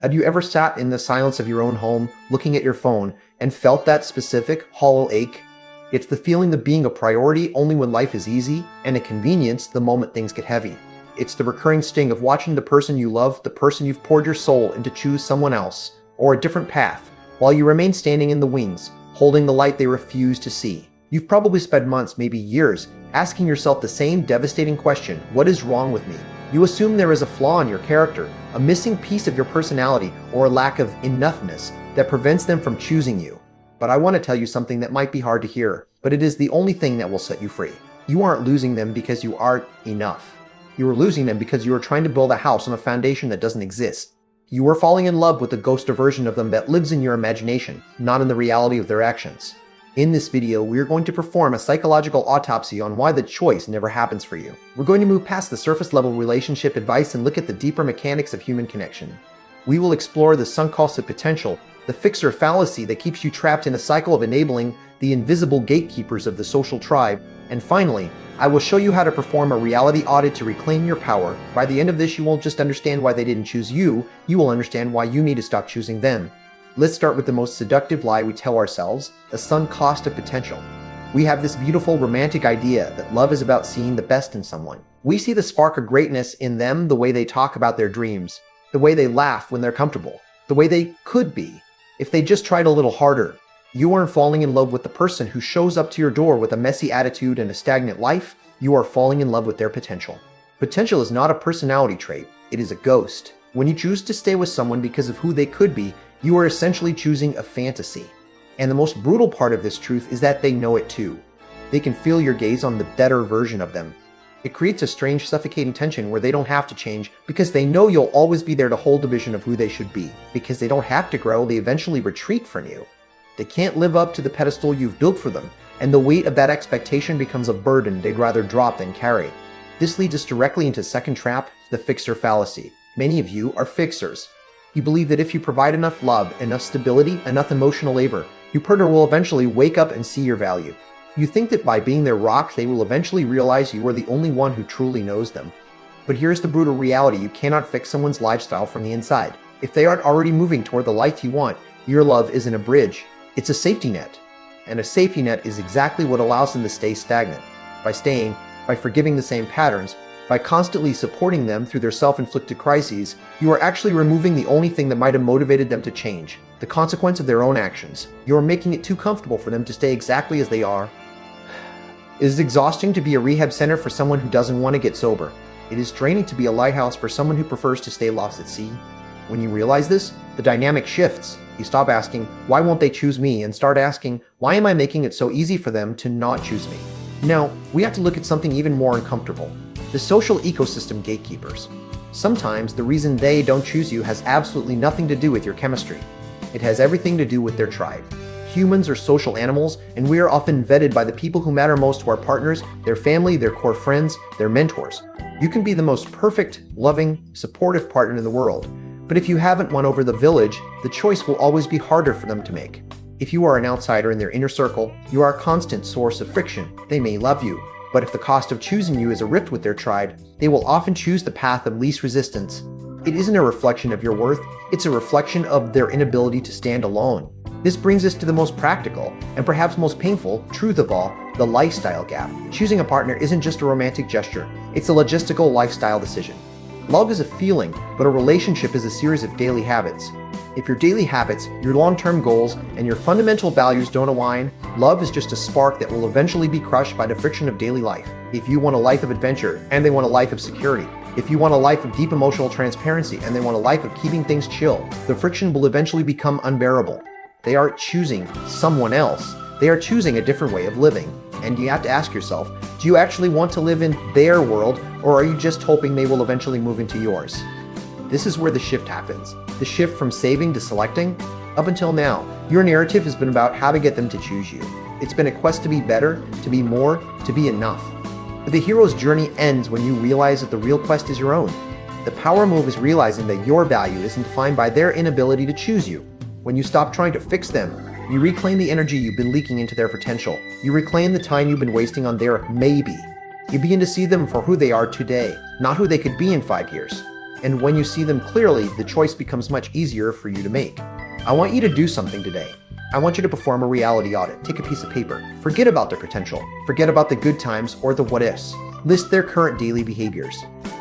Have you ever sat in the silence of your own home, looking at your phone, and felt that specific, hollow ache? It's the feeling of being a priority only when life is easy, and a convenience the moment things get heavy. It's the recurring sting of watching the person you love, the person you've poured your soul into, choose someone else, or a different path, while you remain standing in the wings, holding the light they refuse to see. You've probably spent months, maybe years, asking yourself the same devastating question: what is wrong with me? You assume there is a flaw in your character, a missing piece of your personality, or a lack of enoughness that prevents them from choosing you. But I want to tell you something that might be hard to hear, but it is the only thing that will set you free. You aren't losing them because you aren't enough. You are losing them because you are trying to build a house on a foundation that doesn't exist. You are falling in love with the ghost version of them that lives in your imagination, not in the reality of their actions. In this video, we are going to perform a psychological autopsy on why the choice never happens for you. We're going to move past the surface level relationship advice and look at the deeper mechanics of human connection. We will explore the sunk cost of potential, the fixer fallacy that keeps you trapped in a cycle of enabling the invisible gatekeepers of the social tribe, and finally, I will show you how to perform a reality audit to reclaim your power. By the end of this, you won't just understand why they didn't choose you, you will understand why you need to stop choosing them. Let's start with the most seductive lie we tell ourselves, the sunk cost of potential. We have this beautiful romantic idea that love is about seeing the best in someone. We see the spark of greatness in them, the way they talk about their dreams, the way they laugh when they're comfortable, the way they could be, if they just tried a little harder. You aren't falling in love with the person who shows up to your door with a messy attitude and a stagnant life. You are falling in love with their potential. Potential is not a personality trait, it is a ghost. When you choose to stay with someone because of who they could be, you are essentially choosing a fantasy. And the most brutal part of this truth is that they know it too. They can feel your gaze on the better version of them. It creates a strange, suffocating tension where they don't have to change because they know you'll always be there to hold the vision of who they should be. Because they don't have to grow, they eventually retreat from you. They can't live up to the pedestal you've built for them, and the weight of that expectation becomes a burden they'd rather drop than carry. This leads us directly into second trap, the fixer fallacy. Many of you are fixers. You believe that if you provide enough love, enough stability, enough emotional labor, your partner will eventually wake up and see your value. You think that by being their rock, they will eventually realize you are the only one who truly knows them. But here's the brutal reality: you cannot fix someone's lifestyle from the inside. If they aren't already moving toward the life you want, your love isn't a bridge, it's a safety net. And a safety net is exactly what allows them to stay stagnant. By forgiving the same patterns, by constantly supporting them through their self-inflicted crises, you are actually removing the only thing that might have motivated them to change, the consequence of their own actions. You are making it too comfortable for them to stay exactly as they are. It is exhausting to be a rehab center for someone who doesn't want to get sober. It is draining to be a lighthouse for someone who prefers to stay lost at sea. When you realize this, the dynamic shifts. You stop asking, why won't they choose me? And start asking, why am I making it so easy for them to not choose me? Now, we have to look at something even more uncomfortable. The social ecosystem gatekeepers. Sometimes the reason they don't choose you has absolutely nothing to do with your chemistry. It has everything to do with their tribe. Humans are social animals, and we are often vetted by the people who matter most to our partners, their family, their core friends, their mentors. You can be the most perfect, loving, supportive partner in the world, but if you haven't won over the village, the choice will always be harder for them to make. If you are an outsider in their inner circle, you are a constant source of friction. They may love you, but if the cost of choosing you is a rift with their tribe, they will often choose the path of least resistance. It isn't a reflection of your worth, it's a reflection of their inability to stand alone. This brings us to the most practical, and perhaps most painful, truth of all, the lifestyle gap. Choosing a partner isn't just a romantic gesture, it's a logistical lifestyle decision. Love is a feeling, but a relationship is a series of daily habits. If your daily habits, your long-term goals, and your fundamental values don't align, love is just a spark that will eventually be crushed by the friction of daily life. If you want a life of adventure, and they want a life of security, if you want a life of deep emotional transparency, and they want a life of keeping things chill, the friction will eventually become unbearable. They aren't choosing someone else, they are choosing a different way of living. And you have to ask yourself, do you actually want to live in their world, or are you just hoping they will eventually move into yours? This is where the shift happens. The shift from saving to selecting. Up until now, your narrative has been about how to get them to choose you. It's been a quest to be better, to be more, to be enough. But the hero's journey ends when you realize that the real quest is your own. The power move is realizing that your value isn't defined by their inability to choose you. When you stop trying to fix them, you reclaim the energy you've been leaking into their potential. You reclaim the time you've been wasting on their maybe. You begin to see them for who they are today, not who they could be in 5 years. And when you see them clearly, the choice becomes much easier for you to make. I want you to do something today. I want you to perform a reality audit. Take a piece of paper. Forget about their potential. Forget about the good times or the what ifs. List their current daily behaviors.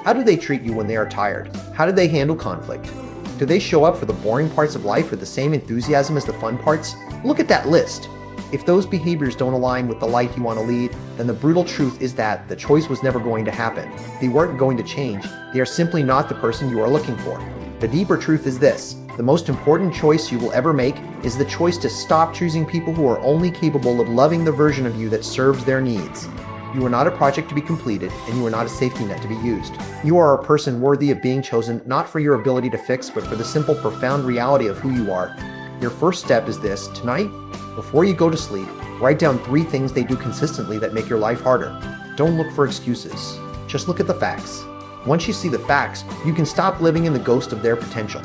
How do they treat you when they are tired? How do they handle conflict? Do they show up for the boring parts of life with the same enthusiasm as the fun parts? Look at that list. If those behaviors don't align with the life you want to lead, then the brutal truth is that the choice was never going to happen. They weren't going to change. They are simply not the person you are looking for. The deeper truth is this: the most important choice you will ever make is the choice to stop choosing people who are only capable of loving the version of you that serves their needs. You are not a project to be completed, and you are not a safety net to be used. You are a person worthy of being chosen not for your ability to fix, but for the simple, profound reality of who you are. Your first step is this: tonight, before you go to sleep, write down 3 things they do consistently that make your life harder. Don't look for excuses. Just look at the facts. Once you see the facts, you can stop living in the ghost of their potential.